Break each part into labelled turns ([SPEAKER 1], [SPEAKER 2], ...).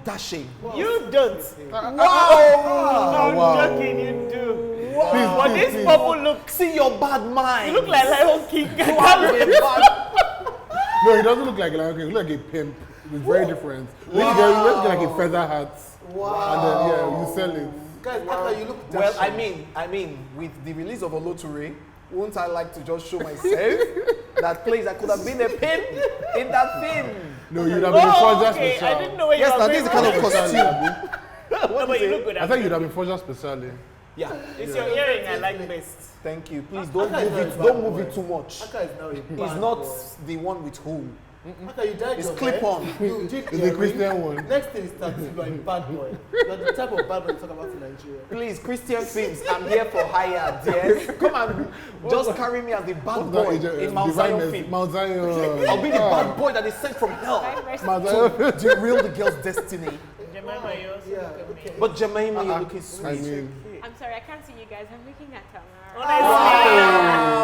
[SPEAKER 1] that shame.
[SPEAKER 2] You don't.
[SPEAKER 1] Wow.
[SPEAKER 2] No, I'm joking, you do.
[SPEAKER 1] Wow.
[SPEAKER 3] Please,
[SPEAKER 2] But this bubble look,
[SPEAKER 1] See your bad mind.
[SPEAKER 2] you look like Lion King.
[SPEAKER 1] You have a bad.
[SPEAKER 3] No, he doesn't look like a lion king. He looks like a pimp. It's very different. Let's get like a feather hat.
[SPEAKER 1] Wow.
[SPEAKER 3] And then you sell it.
[SPEAKER 4] Guys, after you look
[SPEAKER 1] Well,
[SPEAKER 4] dashing.
[SPEAKER 1] I mean, with the release of Oloture, won't I like to just show myself that place I could have been a pimp in that film?
[SPEAKER 3] No, you'd have been Forger
[SPEAKER 2] okay,
[SPEAKER 3] Special.
[SPEAKER 2] I didn't know where
[SPEAKER 1] Yes,
[SPEAKER 2] you
[SPEAKER 1] now
[SPEAKER 2] were
[SPEAKER 1] this is
[SPEAKER 2] going
[SPEAKER 1] kind of
[SPEAKER 2] with
[SPEAKER 1] costume.
[SPEAKER 2] No, but you look good.
[SPEAKER 3] I think you'd have been Forger Special.
[SPEAKER 1] Yeah.
[SPEAKER 2] It's your earring I like best.
[SPEAKER 1] Thank you. Please
[SPEAKER 4] Aka
[SPEAKER 1] don't
[SPEAKER 4] is
[SPEAKER 1] move
[SPEAKER 4] not
[SPEAKER 1] it.
[SPEAKER 4] a bad
[SPEAKER 1] Don't move
[SPEAKER 4] boy.
[SPEAKER 1] it too much.
[SPEAKER 4] Aka is now a
[SPEAKER 1] It's
[SPEAKER 4] bad
[SPEAKER 1] not
[SPEAKER 4] boy.
[SPEAKER 1] the one with hole.
[SPEAKER 4] Aka, you dyed
[SPEAKER 1] It's
[SPEAKER 4] your
[SPEAKER 1] clip
[SPEAKER 4] hair.
[SPEAKER 1] on.
[SPEAKER 4] You did
[SPEAKER 3] It's the
[SPEAKER 4] earring.
[SPEAKER 3] Christian one.
[SPEAKER 4] Next thing is tattoo. You are a bad boy. You are the type of bad boy you talk about in Nigeria.
[SPEAKER 1] Please, Christian films, I'm here for hire, dear. Come and just carry me as the bad boy in Mount Zion film.
[SPEAKER 3] Mount Zion.
[SPEAKER 1] I'll be the bad boy that is sent from hell
[SPEAKER 3] Mount Zion.
[SPEAKER 1] to derail the girl's destiny.
[SPEAKER 2] Jemima, you also look at me.
[SPEAKER 1] But Jemima, you're looking sweet.
[SPEAKER 3] I mean,
[SPEAKER 5] I'm sorry, I can't see you guys. I'm looking at Tamara.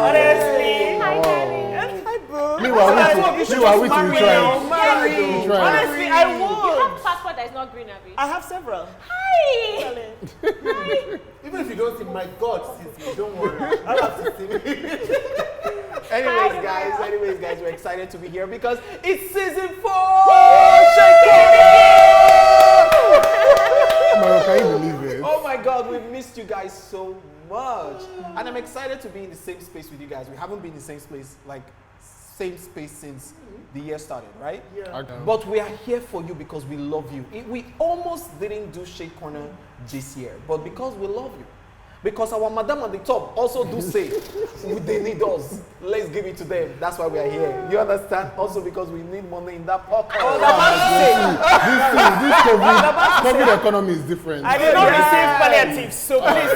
[SPEAKER 2] Honestly.
[SPEAKER 5] Hi, darling.
[SPEAKER 2] Hi, boo.
[SPEAKER 3] meanwhile, we tried.
[SPEAKER 1] Marry.
[SPEAKER 3] We tried.
[SPEAKER 2] Honestly, I
[SPEAKER 5] You
[SPEAKER 2] would.
[SPEAKER 5] have passport that is not green, Abby.
[SPEAKER 2] I have several.
[SPEAKER 5] Hi! Hi!
[SPEAKER 4] Even if you don't see my God sees me, don't worry. I have to see me.
[SPEAKER 1] Anyways, guys, we're excited to be here because it's season 4!
[SPEAKER 3] Maro, can you believe it?
[SPEAKER 1] Oh my God, we've missed you guys so much. And I'm excited to be in the same space with you guys. We haven't been in the same space since the year started, right?
[SPEAKER 4] Yeah.
[SPEAKER 3] Okay.
[SPEAKER 1] But we are here for you because we love you. We almost didn't do Shade Corner this year, but because we love you. Because our madam at the top also do say, they need us. Let's give it to them. That's why we are here. You understand? Also because we need money in that pocket. Oh,
[SPEAKER 3] This COVID economy is different.
[SPEAKER 2] I did not receive palliatives, so please,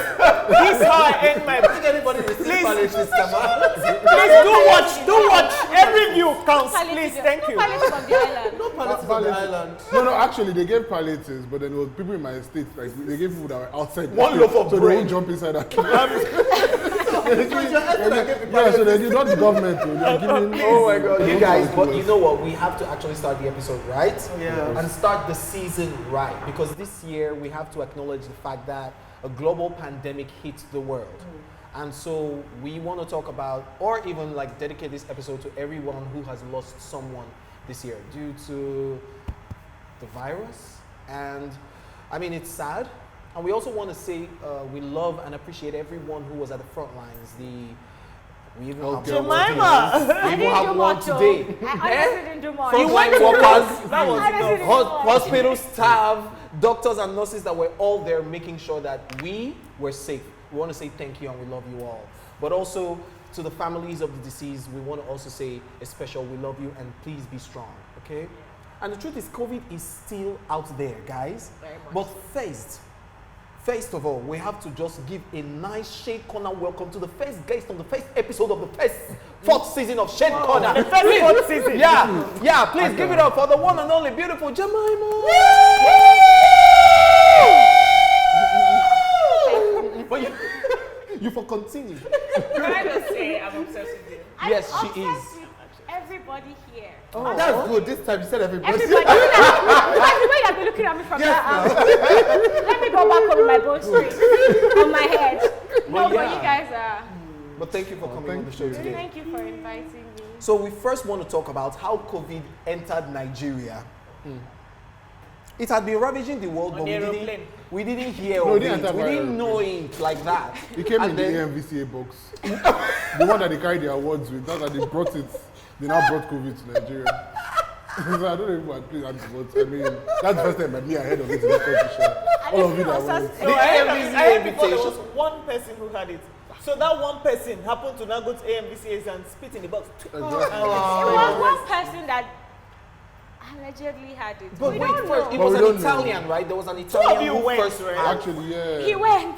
[SPEAKER 2] this is how I end my.
[SPEAKER 4] I think anybody receives palliatives this summer.
[SPEAKER 2] Please do watch. Every view counts. Please, thank you.
[SPEAKER 5] No palliative from the island.
[SPEAKER 4] No palliatives on the island.
[SPEAKER 3] No, actually, they gave palliatives, but then it was people in my state, like, they gave people that were outside.
[SPEAKER 1] One
[SPEAKER 3] the
[SPEAKER 1] loaf
[SPEAKER 3] state,
[SPEAKER 1] of
[SPEAKER 3] so
[SPEAKER 1] bread.
[SPEAKER 3] they won't jump inside that.
[SPEAKER 4] Yeah,
[SPEAKER 3] so they not the government, they are giving.
[SPEAKER 1] Oh my God, you guys, but you know what? We have to actually start the episode right.
[SPEAKER 4] Yeah.
[SPEAKER 1] And start the season right. Because this year we have to acknowledge the fact that a global pandemic hit the world. And so we want to talk about, or even like dedicate this episode to everyone who has lost someone this year due to the virus. And I mean, it's sad. And we also want to say we love and appreciate everyone who was at the front lines. We even have
[SPEAKER 2] Jemima.
[SPEAKER 1] we even have one today.
[SPEAKER 5] I honestly didn't do much.
[SPEAKER 1] Frontline workers,
[SPEAKER 2] That was
[SPEAKER 5] Honestly
[SPEAKER 2] enough.
[SPEAKER 5] didn't do much.
[SPEAKER 1] hospital staff, doctors and nurses that were all there making sure that we were safe. We want to say thank you and we love you all. But also to the families of the deceased, we want to also say a special we love you and please be strong, okay? And the truth is COVID is still out there, guys.
[SPEAKER 5] Very much.
[SPEAKER 1] But first of all, we have to just give a nice Shade Corner welcome to the first guest on the first episode of the fourth season of Shade Corner.
[SPEAKER 2] The first fourth season.
[SPEAKER 1] Yeah, please give it up for the one and only beautiful Jemima. But you for continue.
[SPEAKER 2] Can I just say I'm obsessed with you?
[SPEAKER 1] Yes,
[SPEAKER 5] I'm
[SPEAKER 1] she is.
[SPEAKER 5] obsessed with everybody here.
[SPEAKER 4] Oh, that's good. This time you said everybody.
[SPEAKER 5] Everybody. That's the way you've been looking at me from that angle. Let me go back on my bone straight on my head. No, but
[SPEAKER 1] yeah.
[SPEAKER 5] you guys are.
[SPEAKER 1] But thank you for coming on the show today.
[SPEAKER 5] Thank you for inviting me.
[SPEAKER 1] So we first want to talk about how COVID entered Nigeria. It had been ravaging the world,
[SPEAKER 2] On
[SPEAKER 1] but
[SPEAKER 2] the aeroplane.
[SPEAKER 1] we didn't hear
[SPEAKER 3] No,
[SPEAKER 1] of
[SPEAKER 3] it didn't
[SPEAKER 1] it.
[SPEAKER 3] enter
[SPEAKER 1] We
[SPEAKER 3] by
[SPEAKER 1] didn't
[SPEAKER 3] aeroplane.
[SPEAKER 1] know it like that.
[SPEAKER 3] It came
[SPEAKER 1] And
[SPEAKER 3] in the
[SPEAKER 1] then-
[SPEAKER 3] AMVCA box. The one that they carried the awards with. That's how they brought it. They now brought COVID to Nigeria. So I don't know if I play that, but I mean, that's the first time I me ahead of it in this competition. All of you that went.
[SPEAKER 2] No, I
[SPEAKER 1] AMVCA
[SPEAKER 2] heard before there was
[SPEAKER 1] invitation.
[SPEAKER 2] one person who had it. So that one person happened to now go to AMVCA's and spit in the box.
[SPEAKER 5] It was one person that allegedly had it.
[SPEAKER 1] But
[SPEAKER 5] we
[SPEAKER 1] wait,
[SPEAKER 5] don't
[SPEAKER 1] first, it
[SPEAKER 5] know.
[SPEAKER 1] was
[SPEAKER 3] we
[SPEAKER 1] an
[SPEAKER 3] don't know.
[SPEAKER 1] Italian, right? There was an
[SPEAKER 2] of
[SPEAKER 1] Italian
[SPEAKER 2] you
[SPEAKER 1] who
[SPEAKER 2] went,
[SPEAKER 1] first
[SPEAKER 2] right?
[SPEAKER 1] had.
[SPEAKER 3] Actually, yeah.
[SPEAKER 5] He went.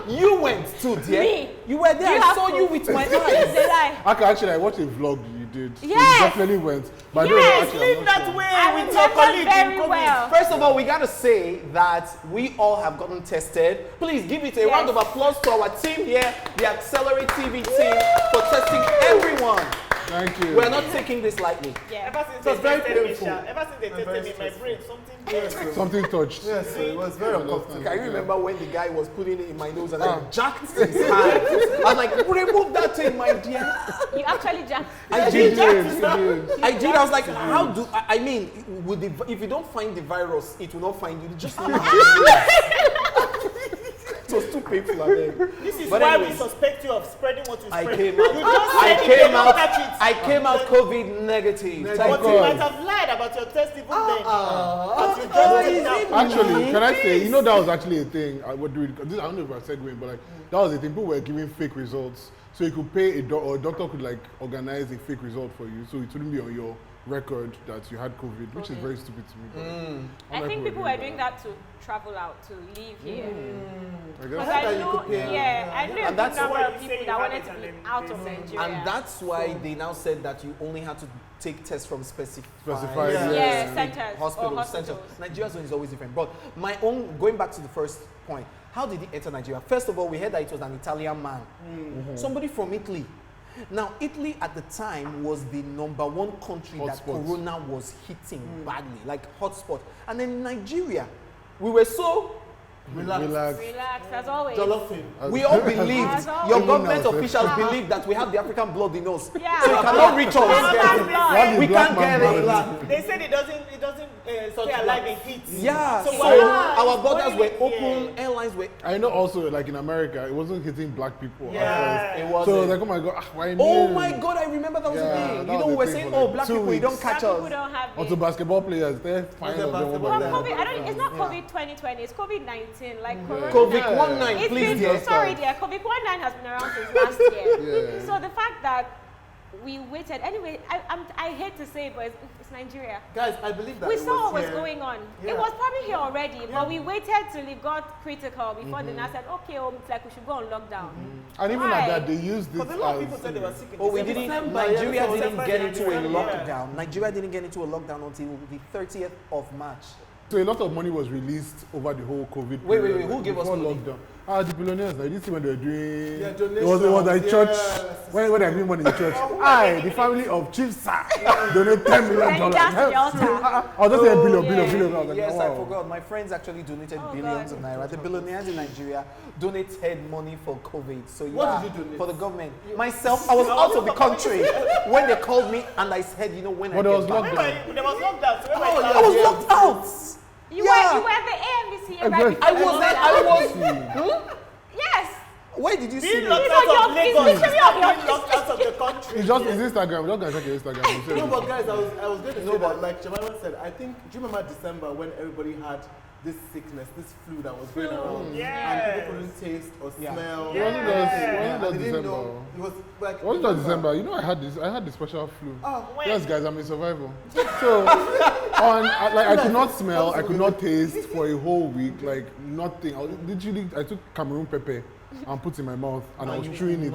[SPEAKER 1] You went too, dear.
[SPEAKER 5] Me.
[SPEAKER 1] You were there.
[SPEAKER 5] You
[SPEAKER 1] I
[SPEAKER 5] have
[SPEAKER 1] saw
[SPEAKER 5] proof.
[SPEAKER 1] you with my eyes.
[SPEAKER 5] Did I?
[SPEAKER 3] Actually, I watched a vlog you did. So
[SPEAKER 5] Yes.
[SPEAKER 3] you definitely went. But I don't
[SPEAKER 5] Yes,
[SPEAKER 3] know, actually,
[SPEAKER 2] Leave
[SPEAKER 3] I'm not
[SPEAKER 2] that
[SPEAKER 3] sure.
[SPEAKER 2] way
[SPEAKER 5] I
[SPEAKER 2] with your
[SPEAKER 5] remember
[SPEAKER 2] colleague in
[SPEAKER 5] very
[SPEAKER 2] COVID.
[SPEAKER 5] well.
[SPEAKER 1] First of all, we gotta say that we all have gotten tested. Please give it a
[SPEAKER 5] Yes.
[SPEAKER 1] round of applause to our team here, the Accelerate TV team, for testing everyone.
[SPEAKER 3] Thank you.
[SPEAKER 1] We're not taking this lightly.
[SPEAKER 5] Yeah.
[SPEAKER 2] Ever since
[SPEAKER 4] So it's
[SPEAKER 2] they
[SPEAKER 4] very
[SPEAKER 2] tested me,
[SPEAKER 4] painful.
[SPEAKER 2] ever since they
[SPEAKER 4] And
[SPEAKER 2] tested
[SPEAKER 4] very
[SPEAKER 2] me in my
[SPEAKER 4] stressful.
[SPEAKER 2] brain, something.
[SPEAKER 4] Yes,
[SPEAKER 3] Something touched.
[SPEAKER 4] yes, so it was very uncomfortable.
[SPEAKER 1] Can you remember when the guy was putting it in my nose and I jacked his hand? I was like, remove that thing, my dear.
[SPEAKER 5] You actually jacked.
[SPEAKER 1] I did.
[SPEAKER 3] Yes.
[SPEAKER 1] I did. I was like, how do I mean? With the, if you don't find the virus, it will not find you. Just it was too painful. I mean.
[SPEAKER 2] This is
[SPEAKER 1] But
[SPEAKER 2] why
[SPEAKER 1] anyways,
[SPEAKER 2] we suspect you of spreading what you
[SPEAKER 1] I
[SPEAKER 2] spread.
[SPEAKER 1] came out.
[SPEAKER 2] You just
[SPEAKER 1] I
[SPEAKER 2] said it,
[SPEAKER 1] came
[SPEAKER 2] they don't
[SPEAKER 1] out.
[SPEAKER 2] catch it.
[SPEAKER 1] I came out COVID negative.
[SPEAKER 4] Negative.
[SPEAKER 1] Thank
[SPEAKER 2] But you
[SPEAKER 1] God.
[SPEAKER 2] might have lied about your test even then. But you just did that.
[SPEAKER 3] Actually, can I say, you know, that was actually a thing. I don't know if I said when, but like that was a thing. People were giving fake results, so you could pay or a doctor could like organize a fake result for you, so it wouldn't be on your record that you had COVID, which is very stupid to me. But
[SPEAKER 5] I think people were doing that to travel out, to live here.
[SPEAKER 3] I
[SPEAKER 5] Because
[SPEAKER 3] guess.
[SPEAKER 5] I
[SPEAKER 4] that you
[SPEAKER 5] know,
[SPEAKER 4] could pay.
[SPEAKER 5] yeah, I know a
[SPEAKER 1] And that's
[SPEAKER 5] big number
[SPEAKER 2] why
[SPEAKER 5] of
[SPEAKER 2] you say
[SPEAKER 5] people
[SPEAKER 2] you
[SPEAKER 5] that
[SPEAKER 2] have
[SPEAKER 5] wanted
[SPEAKER 2] it
[SPEAKER 5] to
[SPEAKER 2] and
[SPEAKER 5] be
[SPEAKER 2] then
[SPEAKER 5] out of
[SPEAKER 2] they-
[SPEAKER 5] Nigeria.
[SPEAKER 1] And that's why they now said that you only had to take tests from specified
[SPEAKER 3] Specified,
[SPEAKER 5] yeah, centers
[SPEAKER 1] hospitals.
[SPEAKER 5] or hospitals.
[SPEAKER 1] Nigeria's one is always different. But my own, going back to the first point, how did he enter Nigeria? First of all, we heard that it was an Italian man, somebody from Italy. Now, Italy at the time was the #1 country that
[SPEAKER 3] Hotspot.
[SPEAKER 1] Corona was hitting badly, like hotspot. And then Nigeria, we were so
[SPEAKER 4] Relax.
[SPEAKER 3] Relax.
[SPEAKER 5] Relax, as always.
[SPEAKER 4] Jollof
[SPEAKER 1] we all believed,
[SPEAKER 5] As always.
[SPEAKER 1] your
[SPEAKER 3] Even
[SPEAKER 1] government
[SPEAKER 3] now,
[SPEAKER 1] officials
[SPEAKER 5] sir.
[SPEAKER 1] believe that we have the African blood in us.
[SPEAKER 5] Yeah.
[SPEAKER 1] So you cannot reach
[SPEAKER 5] Black
[SPEAKER 1] us.
[SPEAKER 5] blood.
[SPEAKER 1] We
[SPEAKER 3] Black
[SPEAKER 1] can't
[SPEAKER 3] man
[SPEAKER 1] get it.
[SPEAKER 3] blood.
[SPEAKER 2] They said it doesn't stay alive in heat.
[SPEAKER 1] Yeah, so
[SPEAKER 2] why-
[SPEAKER 1] our borders were
[SPEAKER 2] why-
[SPEAKER 1] open,
[SPEAKER 2] yeah.
[SPEAKER 1] airlines were.
[SPEAKER 3] I know also, like in America, it wasn't hitting black people.
[SPEAKER 2] Yeah.
[SPEAKER 3] At first.
[SPEAKER 1] It was.
[SPEAKER 3] So I was like, oh my god, why
[SPEAKER 1] Oh
[SPEAKER 3] me?
[SPEAKER 1] my God, I remember that was
[SPEAKER 3] Yeah,
[SPEAKER 1] a thing.
[SPEAKER 3] that
[SPEAKER 1] You know,
[SPEAKER 3] was
[SPEAKER 1] we
[SPEAKER 3] a
[SPEAKER 1] were
[SPEAKER 3] thing
[SPEAKER 1] saying,
[SPEAKER 3] for
[SPEAKER 1] oh,
[SPEAKER 3] like
[SPEAKER 1] black
[SPEAKER 3] 2
[SPEAKER 1] people, you don't
[SPEAKER 3] weeks.
[SPEAKER 1] catch
[SPEAKER 5] Black
[SPEAKER 1] us.
[SPEAKER 5] people don't have
[SPEAKER 3] Also
[SPEAKER 5] it.
[SPEAKER 3] basketball players, they're fine.
[SPEAKER 4] the
[SPEAKER 3] of them
[SPEAKER 4] basketball
[SPEAKER 3] over
[SPEAKER 5] Well,
[SPEAKER 3] there.
[SPEAKER 5] COVID, I don't, it's not COVID 2020, it's COVID-19. Like Corona.
[SPEAKER 1] COVID-19,
[SPEAKER 5] It's
[SPEAKER 1] please,
[SPEAKER 5] been,
[SPEAKER 1] dear.
[SPEAKER 5] sorry, dear. COVID-19 has been around since last year.
[SPEAKER 3] Yeah.
[SPEAKER 5] So the fact that we waited, anyway, I hate to say it, but it's Nigeria.
[SPEAKER 4] Guys, I believe that
[SPEAKER 5] We
[SPEAKER 4] it
[SPEAKER 5] saw what was
[SPEAKER 4] here.
[SPEAKER 5] going on.
[SPEAKER 4] Yeah.
[SPEAKER 5] It was probably here already, but we waited till it got critical before they now said, okay, it's like we should go on lockdown.
[SPEAKER 3] And even
[SPEAKER 5] Why?
[SPEAKER 3] at that, they used this
[SPEAKER 2] Because a lot of
[SPEAKER 3] as
[SPEAKER 2] people said they were sick in
[SPEAKER 1] Oh, we
[SPEAKER 2] December.
[SPEAKER 1] didn't.
[SPEAKER 4] December,
[SPEAKER 1] Nigeria
[SPEAKER 4] yeah,
[SPEAKER 1] didn't
[SPEAKER 2] December,
[SPEAKER 1] get into a
[SPEAKER 2] January,
[SPEAKER 1] lockdown. Nigeria didn't get into a lockdown until the 30th of March.
[SPEAKER 3] So a lot of money was released over the whole COVID
[SPEAKER 1] Wait,
[SPEAKER 3] period,
[SPEAKER 1] who
[SPEAKER 3] like,
[SPEAKER 1] gave us
[SPEAKER 3] before
[SPEAKER 1] money?
[SPEAKER 3] lockdown. The billionaires. Like, you see when they were doing.
[SPEAKER 4] Yeah,
[SPEAKER 3] it was like
[SPEAKER 4] donations,
[SPEAKER 3] church.
[SPEAKER 4] yes.
[SPEAKER 3] When they're giving money in church. The family of Chief Sir donate $10 million.
[SPEAKER 5] Then that's the altar.
[SPEAKER 3] I was just saying billion. I was like,
[SPEAKER 1] Yes,
[SPEAKER 3] wow.
[SPEAKER 1] I forgot. My friends actually donated
[SPEAKER 5] Oh,
[SPEAKER 1] billions
[SPEAKER 5] God.
[SPEAKER 1] of naira. The billionaires in Nigeria donated money for COVID. So
[SPEAKER 4] What
[SPEAKER 1] yeah,
[SPEAKER 4] did you donate?
[SPEAKER 1] for the government. Myself, I was out of the country when they called me and I said, you know, when
[SPEAKER 3] But
[SPEAKER 1] I
[SPEAKER 3] there
[SPEAKER 1] get
[SPEAKER 3] was
[SPEAKER 1] back.
[SPEAKER 3] lockdown.
[SPEAKER 2] There was lockdown. So
[SPEAKER 1] Oh, yeah, I was locked out.
[SPEAKER 5] You
[SPEAKER 1] Yeah.
[SPEAKER 5] were the AMVC right
[SPEAKER 3] Exactly.
[SPEAKER 5] before
[SPEAKER 1] I was
[SPEAKER 5] the
[SPEAKER 1] I
[SPEAKER 5] lockdown.
[SPEAKER 1] was.
[SPEAKER 5] Yes.
[SPEAKER 1] Where did you see
[SPEAKER 2] Being
[SPEAKER 1] me?
[SPEAKER 2] locked
[SPEAKER 5] It's
[SPEAKER 2] out
[SPEAKER 5] on
[SPEAKER 2] of
[SPEAKER 5] your- it's
[SPEAKER 2] Lagos.
[SPEAKER 5] literally on your-
[SPEAKER 2] Being locked out of the country.
[SPEAKER 3] It's Instagram. We're not going to check your Instagram.
[SPEAKER 4] No, but guys, I was going to say that, like Jemima said, I think, do you remember December when everybody had this sickness, this flu that was going around?
[SPEAKER 2] Yes.
[SPEAKER 4] And people couldn't taste or
[SPEAKER 1] Yeah.
[SPEAKER 4] smell.
[SPEAKER 3] It wasn't just,
[SPEAKER 4] And they didn't
[SPEAKER 3] December.
[SPEAKER 4] know. It was like.
[SPEAKER 3] It wasn't just December. You know, I had the special flu.
[SPEAKER 4] Oh,
[SPEAKER 2] When?
[SPEAKER 3] Yes, guys, I'm a survivor. So, I could not smell, I could not taste for a whole week, like nothing. I took Cameroon pepper and put it in my mouth, and I was chewing it,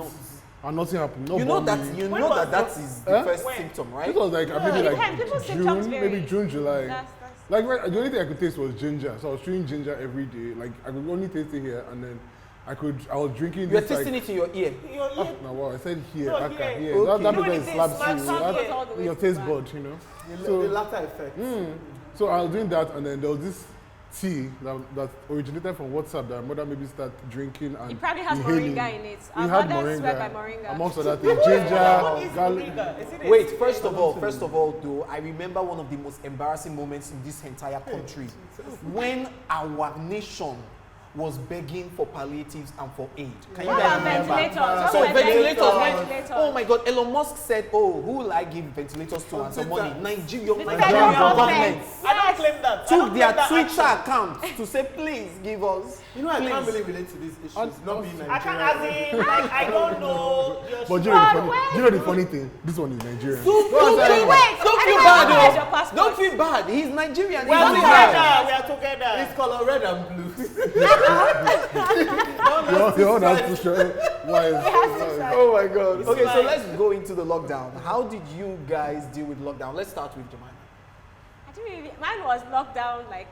[SPEAKER 3] and nothing happened. No
[SPEAKER 1] You know
[SPEAKER 3] vomiting.
[SPEAKER 1] that you
[SPEAKER 2] When
[SPEAKER 1] know
[SPEAKER 2] was
[SPEAKER 1] that
[SPEAKER 2] this?
[SPEAKER 1] is the first
[SPEAKER 2] When?
[SPEAKER 1] symptom, right?
[SPEAKER 3] It was like maybe
[SPEAKER 5] It
[SPEAKER 3] like
[SPEAKER 5] depends. People's symptoms
[SPEAKER 3] June,
[SPEAKER 5] vary.
[SPEAKER 3] maybe June, July.
[SPEAKER 5] That's
[SPEAKER 3] Like the only thing I could taste was ginger, so I was chewing ginger every day. Like I could only taste it here, and then I was drinking.
[SPEAKER 1] You're
[SPEAKER 3] this,
[SPEAKER 1] tasting
[SPEAKER 3] like,
[SPEAKER 1] it in your ear.
[SPEAKER 3] No, wow, I said here,
[SPEAKER 2] No,
[SPEAKER 3] Aka,
[SPEAKER 2] here.
[SPEAKER 3] here.
[SPEAKER 1] Okay.
[SPEAKER 3] That
[SPEAKER 2] You know
[SPEAKER 3] because
[SPEAKER 2] when
[SPEAKER 3] it
[SPEAKER 2] it
[SPEAKER 3] slaps
[SPEAKER 2] tastes
[SPEAKER 3] you.
[SPEAKER 2] bad,
[SPEAKER 5] goes all the way
[SPEAKER 3] Your
[SPEAKER 5] to
[SPEAKER 3] taste
[SPEAKER 5] bad.
[SPEAKER 3] bud, you know.
[SPEAKER 4] The
[SPEAKER 3] So,
[SPEAKER 4] latter effect.
[SPEAKER 3] so I was doing that, and then there was this tea that originated from WhatsApp that my mother maybe started drinking and
[SPEAKER 5] It probably has
[SPEAKER 3] inhaling.
[SPEAKER 5] moringa in it.
[SPEAKER 3] It
[SPEAKER 5] Our
[SPEAKER 3] had
[SPEAKER 5] mothers swear by
[SPEAKER 3] moringa,
[SPEAKER 5] moringa.
[SPEAKER 3] amongst other things,
[SPEAKER 2] What
[SPEAKER 3] ginger,
[SPEAKER 2] is
[SPEAKER 3] garlic.
[SPEAKER 2] moringa? Is it a-
[SPEAKER 1] Wait, first of all, though, I remember one of the most embarrassing moments in this entire country when our nation was begging for palliatives and for aid. Can you
[SPEAKER 5] What
[SPEAKER 1] guys
[SPEAKER 5] about
[SPEAKER 1] remember?
[SPEAKER 5] ventilators?
[SPEAKER 1] So
[SPEAKER 5] What about
[SPEAKER 1] ventilators went.
[SPEAKER 5] ventilators?
[SPEAKER 1] Oh my God! Elon Musk said, "Oh, who will I give ventilators to and some money?"
[SPEAKER 5] The
[SPEAKER 1] Nigerian
[SPEAKER 5] federal
[SPEAKER 1] government
[SPEAKER 5] government.
[SPEAKER 2] I don't claim that. I
[SPEAKER 1] took
[SPEAKER 2] don't
[SPEAKER 1] their
[SPEAKER 2] claim that
[SPEAKER 1] Twitter
[SPEAKER 2] action.
[SPEAKER 1] account to say, "Please give us."
[SPEAKER 4] You know, I can't
[SPEAKER 1] Please.
[SPEAKER 4] really relate to these issues, not being
[SPEAKER 2] I can't,
[SPEAKER 4] Nigerian.
[SPEAKER 2] as in, like, I don't know your
[SPEAKER 3] But you know the funny thing? This one is Nigerian.
[SPEAKER 1] Don't
[SPEAKER 5] Wait,
[SPEAKER 1] feel
[SPEAKER 5] I
[SPEAKER 1] bad,
[SPEAKER 5] don't have your
[SPEAKER 1] though.
[SPEAKER 5] passport.
[SPEAKER 1] Don't feel bad. He's Nigerian.
[SPEAKER 2] We
[SPEAKER 1] He's
[SPEAKER 2] are
[SPEAKER 1] only
[SPEAKER 2] together.
[SPEAKER 1] bad.
[SPEAKER 2] We are together.
[SPEAKER 4] It's color red and blue.
[SPEAKER 3] You all have to show why.
[SPEAKER 1] Oh my God. Okay, so
[SPEAKER 2] fine.
[SPEAKER 1] let's go into the lockdown. How did you guys deal with lockdown? Let's start with Jemima.
[SPEAKER 5] I think mine was lockdown like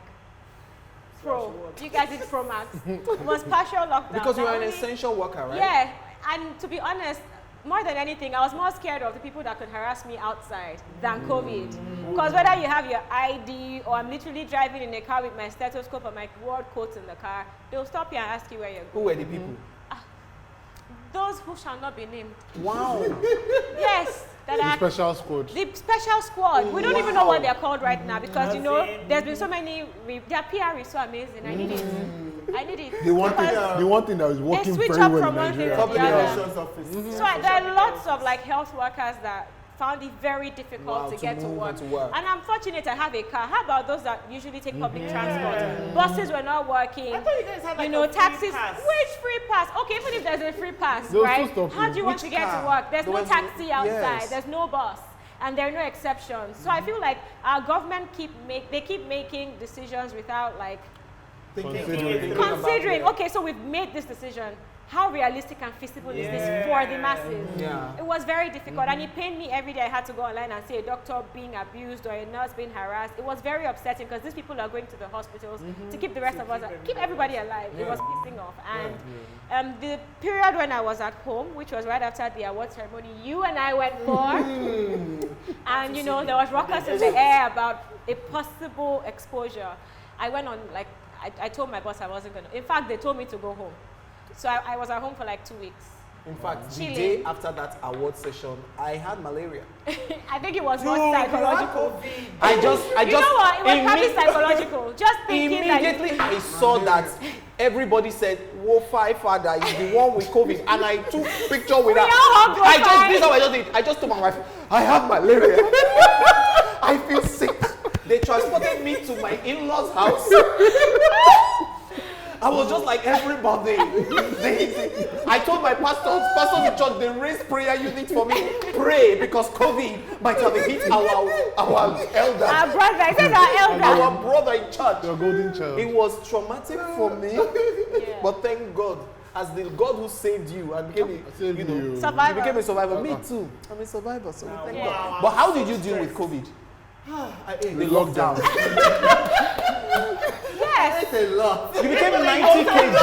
[SPEAKER 5] pro. You guys did pro max. It was partial lockdown.
[SPEAKER 1] Because you are an
[SPEAKER 5] Only-
[SPEAKER 1] essential worker, right?
[SPEAKER 5] Yeah, and to be honest, more than anything, I was more scared of the people that could harass me outside than COVID. Because whether you have your ID or I'm literally driving in a car with my stethoscope and my ward coats in the car, they'll stop you and ask you where you're
[SPEAKER 1] Who
[SPEAKER 5] going.
[SPEAKER 1] were the people?
[SPEAKER 5] Those who shall not be named.
[SPEAKER 1] Wow.
[SPEAKER 5] Yes. That
[SPEAKER 3] The
[SPEAKER 5] are
[SPEAKER 3] special squad.
[SPEAKER 5] the special squad. We don't even know what they're called right now because, you know,
[SPEAKER 2] Nothing.
[SPEAKER 5] there's been so many, their PR is so amazing. I need it. I need it.
[SPEAKER 3] The one
[SPEAKER 5] Because
[SPEAKER 3] thing that is working
[SPEAKER 5] switch
[SPEAKER 3] very
[SPEAKER 5] up
[SPEAKER 3] well
[SPEAKER 5] from
[SPEAKER 3] in
[SPEAKER 5] one thing
[SPEAKER 3] Nigeria.
[SPEAKER 5] to
[SPEAKER 4] Public
[SPEAKER 5] the other.
[SPEAKER 4] relations office.
[SPEAKER 5] So there are lots of like health workers that found it very difficult
[SPEAKER 1] Wow,
[SPEAKER 5] to
[SPEAKER 1] to
[SPEAKER 5] get to
[SPEAKER 1] move
[SPEAKER 5] work.
[SPEAKER 1] and to work.
[SPEAKER 5] And I'm fortunate I have a car. How about those that usually take public transport? Buses were not working.
[SPEAKER 2] I thought you guys had like
[SPEAKER 5] You know,
[SPEAKER 2] a free
[SPEAKER 5] taxis.
[SPEAKER 2] pass.
[SPEAKER 5] Which free pass? Okay, even if there's a free pass,
[SPEAKER 3] They'll
[SPEAKER 5] right?
[SPEAKER 3] still stop
[SPEAKER 5] How
[SPEAKER 3] you.
[SPEAKER 5] do you want
[SPEAKER 1] Which
[SPEAKER 5] to get
[SPEAKER 1] car?
[SPEAKER 5] to work? There's
[SPEAKER 1] The
[SPEAKER 5] no
[SPEAKER 1] ones-
[SPEAKER 5] taxi outside.
[SPEAKER 1] yes.
[SPEAKER 5] There's no bus. And there are no exceptions. So I feel like our government keep making decisions without like considering, okay, so we've made this decision. How realistic and feasible is this for the masses?
[SPEAKER 1] Yeah.
[SPEAKER 5] It was very difficult, and it pained me every day. I had to go online and see a doctor being abused or a nurse being harassed. It was very upsetting because these people are going to the hospitals to keep the rest of us, keep everybody alive. It was pissing off. And the period when I was at home, which was right after the award ceremony, you and I went for, and you know there was ruckus in the air about a possible exposure. I went on like I told my boss I wasn't gonna. In fact, they told me to go home. So I was at home for like 2 weeks.
[SPEAKER 1] In fact, the
[SPEAKER 5] Chilling.
[SPEAKER 1] day after that award session, I had malaria.
[SPEAKER 5] I think it was more psychological.
[SPEAKER 1] I
[SPEAKER 5] You know what? It was probably psychological. Just thinking
[SPEAKER 1] Immediately I saw that everybody said, Wofi father is the one with COVID, and I took picture with her.
[SPEAKER 5] all have
[SPEAKER 1] I just
[SPEAKER 5] Wofi.
[SPEAKER 1] this is how I just did. I just told my wife, I have malaria. I feel sick. They transported me to my in-laws' house. I was just like everybody. I told my pastors in church, they raised prayer unit for me. Pray because COVID might have hit our elder.
[SPEAKER 5] Our brother, I said our elder.
[SPEAKER 1] Our brother in church.
[SPEAKER 3] Your golden child.
[SPEAKER 1] It was traumatic for me, but thank God, as the God who saved you and became a,
[SPEAKER 5] Survivor.
[SPEAKER 1] you became a survivor. Me too. I'm a survivor, so we thank
[SPEAKER 5] Yeah.
[SPEAKER 1] God. But how did you deal with COVID?
[SPEAKER 4] I ate
[SPEAKER 1] The lockdown.
[SPEAKER 5] Yes.
[SPEAKER 4] a lot.
[SPEAKER 1] You became 90 kg.